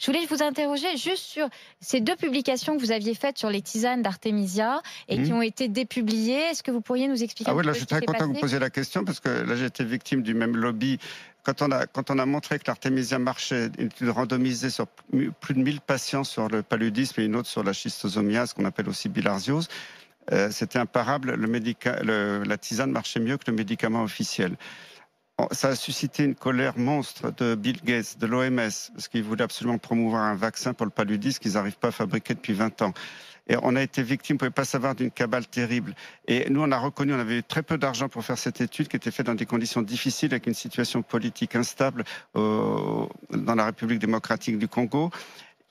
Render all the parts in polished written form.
Je voulais vous interroger juste sur ces deux publications que vous aviez faites sur les tisanes d'Artemisia et qui ont été dépubliées. Est-ce que vous pourriez nous expliquer Ah un oui, petit là, peu je ce suis qui très s'est content que vous passé? posiez la question parce que là, j'ai été victime du même lobby. Quand on a montré que l'artémisia marchait, une étude randomisée sur plus de 1000 patients sur le paludisme et une autre sur la schistosomiase, qu'on appelle aussi bilharziose, c'était imparable. La tisane marchait mieux que le médicament officiel. Ça a suscité une colère monstre de Bill Gates, de l'OMS, parce qu'ils voulaient absolument promouvoir un vaccin pour le paludisme qu'ils n'arrivent pas à fabriquer depuis 20 ans. Et on a été victime, on ne pouvait pas savoir, d'une cabale terrible. Et nous, on a reconnu, on avait eu très peu d'argent pour faire cette étude qui était faite dans des conditions difficiles, avec une situation politique instable dans la République démocratique du Congo.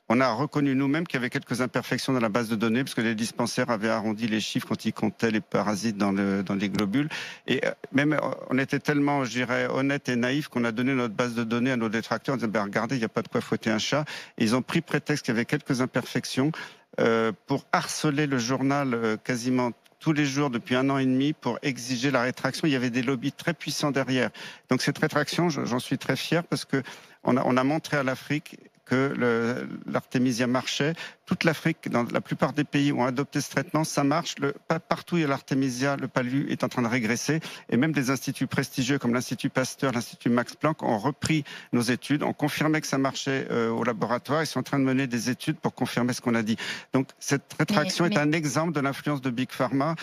On a reconnu nous-mêmes qu'il y avait quelques imperfections dans la base de données, parce que les dispensaires avaient arrondi les chiffres quand ils comptaient les parasites dans les globules. Et même, on était tellement, je dirais, honnête et naïf qu'on a donné notre base de données à nos détracteurs en disant, regardez, il n'y a pas de quoi fouetter un chat. Et ils ont pris prétexte qu'il y avait quelques imperfections pour harceler le journal quasiment tous les jours depuis 1 an et demi pour exiger la rétraction. Il y avait des lobbies très puissants derrière. Donc cette rétraction, j'en suis très fier parce que on a montré à l'Afrique que l'artémisia marchait. Toute l'Afrique, dans la plupart des pays, ont adopté ce traitement. Ça marche. Partout où il y a l'artémisia, le palu est en train de régresser. Et même des instituts prestigieux comme l'Institut Pasteur, l'Institut Max Planck ont repris nos études, ont confirmé que ça marchait au laboratoire. Ils sont en train de mener des études pour confirmer ce qu'on a dit. Donc cette rétraction est un exemple de l'influence de Big Pharma.